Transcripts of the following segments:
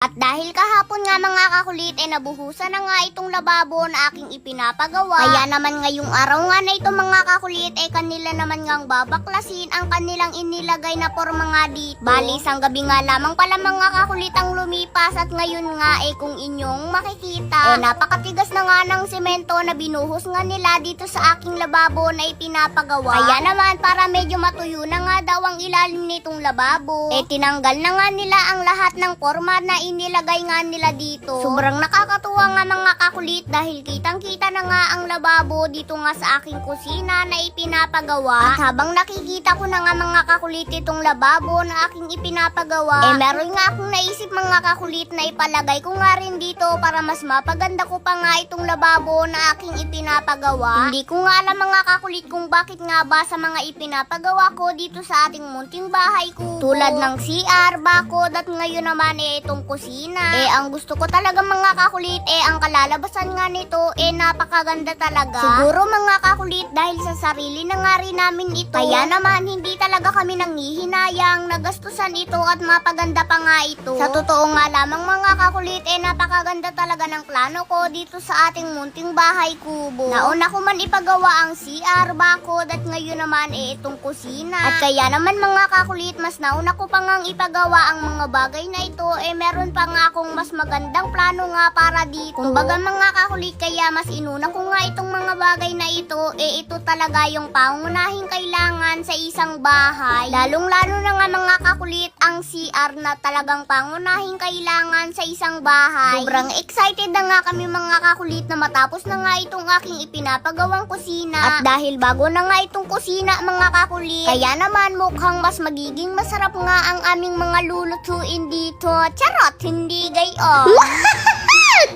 At dahil kahapon nga mga kakulit nabuhusan na nga itong lababo na aking ipinapagawa. Kaya naman ngayong araw nga na ito mga kakulit kanila naman ngang babaklasin ang kanilang inilagay na porma nga dito. Bali isang gabi nga lamang pala mga kakulit ang lumipas at ngayon nga kung inyong makikita napakatigas na nga ng semento na binuhos nga nila dito sa aking lababo na ipinapagawa. Kaya naman para medyo matuyo na nga daw ang ilalim nitong lababo tinanggal na nga nila ang lahat ng porma na inilagay nga nila dito. Sobrang nakakatuwa nga mga kakulit dahil kitang-kita na nga ang lababo dito nga sa aking kusina na ipinapagawa. At habang nakikita ko na nga mga kakulit itong lababo na aking ipinapagawa, meron nga akong naisip mga kakulit na ipalagay ko nga rin dito para mas mapaganda ko pa nga itong lababo na aking ipinapagawa. Hindi ko nga alam mga kakulit kung bakit nga ba sa mga ipinapagawa ko dito sa ating munting bahay ko. Tulad ng CR, bakod at ngayon naman itong kusina. Ang gusto ko talaga mga kakulit ang kalalabasan nga nito napakaganda talaga. Siguro mga kakulit dahil sa sarili na nga rin namin ito. Kaya naman hindi talaga kami nanghihinayang nagastusan ito at mapaganda pa nga ito. Sa totoo nga lamang mga kakulit napakaganda talaga ng plano ko dito sa ating munting bahay kubo. Nauna ko man ipagawa ang CR, bakod at ngayon naman itong kusina. At kaya naman mga kakulit mas nauna ko pa ngang ipagawa ang mga bagay na ito meron pa nga akong mas magandang plano nga para dito. Kumbaga mga kakulit kaya mas inuna ko nga itong mga bagay na ito ito talaga yung pangunahing kailangan sa isang bahay. Lalong-lalo na nga mga kakulit ang CR na talagang pangunahing kailangan sa isang bahay. Sobrang excited na nga kami mga kakulit na matapos na nga itong aking ipinapagawang kusina. At dahil bago na nga itong kusina mga kakulit, kaya naman mukhang mas magiging masarap nga ang aming mga lulutuin dito. Charot! Hindi gayon.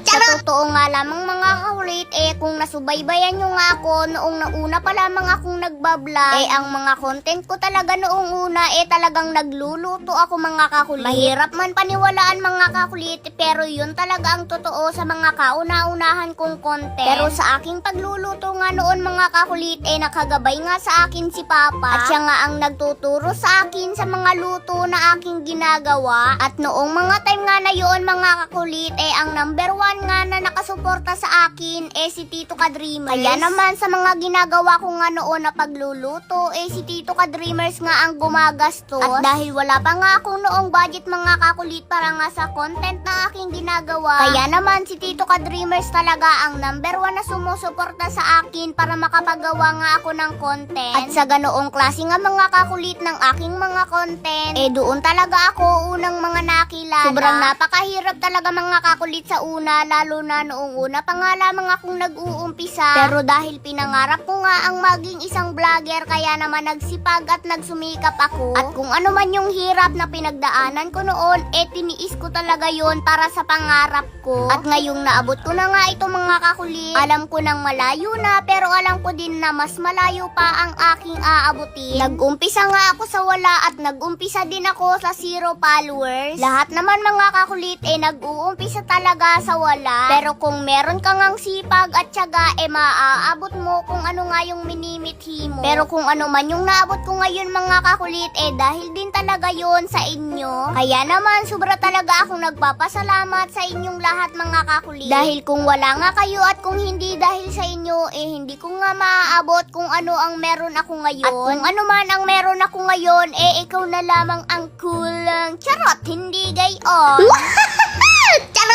Sa totoo nga lamang mga kakulit kung nasubaybayan nyo nga ako noong nauna pa lamang akong nagbablog ang mga content ko talaga noong una talagang nagluluto ako mga kakulit. Mahirap man paniwalaan mga kakulit pero yun talaga ang totoo sa mga kauna-unahan kong content. Pero sa aking pagluluto nga noon mga kakulit nakagabay nga sa akin si Papa at siya nga ang nagtuturo sa akin sa mga luto na aking ginagawa. At noong mga time nga na yun mga kakulit ang number one nga na nakasuporta sa akin si Tito Ka-Dreamers. Kaya naman sa mga ginagawa ko nga noon na pagluluto si Tito Ka-Dreamers nga ang gumagastos. At dahil wala pa nga akong noong budget mga kakulit para nga sa content na aking ginagawa, kaya naman si Tito Ka-Dreamers talaga ang number one na sumusuporta sa akin para makapagawa nga ako ng content. At sa ganoong klase nga mga kakulit ng aking mga content doon talaga ako unang mga nakilala. Sobrang napakahirap talaga mga kakulit sa una, lalo na noong una pa nga lamang akong nag-uumpisa. Pero dahil pinangarap ko nga ang maging isang vlogger, kaya naman nagsipag at nagsumikap ako. At kung ano man yung hirap na pinagdaanan ko noon, tiniis ko talaga yon para sa pangarap ko. At ngayong naabot ko na nga ito mga kakulit, alam ko nang malayo na pero alam ko din na mas malayo pa ang aking aabutin. Nag-umpisa nga ako sa wala at nag-umpisa din ako sa 0 followers. Lahat naman mga kakulit nag-uumpisa talaga sa wala. Pero kung meron kang ang sipag at tiyaga maaabot mo kung ano nga yung minimithi mo. Pero kung ano man yung naabot ko ngayon mga kakulit dahil din talaga yon sa inyo. Kaya naman sobra talaga akong nagpapasalamat sa inyong lahat mga kakulit. Dahil kung wala nga kayo at kung hindi dahil sa inyo hindi ko nga maaabot kung ano ang meron ako ngayon. At kung ano man ang meron ako ngayon ikaw na lamang ang kulang. Charot! Hindi gayon.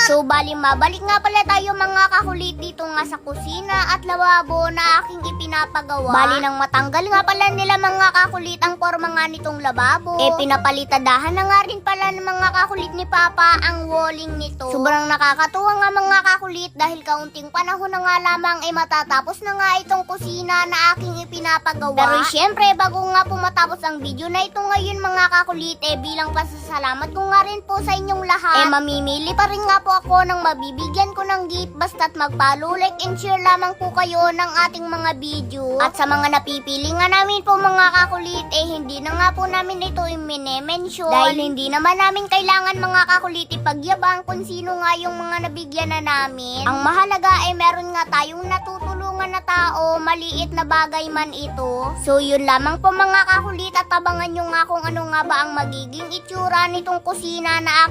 So bali mabalik nga pala tayo mga kakulit dito nga sa kusina at lababo na aking ipinapagawa. Bali nang matanggal nga pala nila mga kakulit ang porma nga nitong lababo pinapalitadahan na nga rin pala ng mga kakulit ni Papa ang walling nito. Sobrang nakakatuwa nga mga kakulit dahil kaunting panahon na nga lamang matatapos na nga itong kusina na aking ipinapagawa. Pero syempre bago nga po matapos ang video na ito ngayon mga kakulit bilang pasasalamat ko nga rin po sa inyong lahat mamimili pa rin nga po ako ng mabibigyan ko ng gift basta't mag-follow, like and share lamang po kayo ng ating mga video. At sa mga napipili nga namin po mga kakulit hindi na nga po namin ito i-mention dahil hindi naman namin kailangan mga kakulit ipagyabang kung sino nga yung mga nabigyan na namin. Ang mahalaga meron nga tayong natutulungan na tao, maliit na bagay man ito. So yun lamang po mga kakulit at abangan nyo nga kung ano nga ba ang magiging itsura nitong kusina na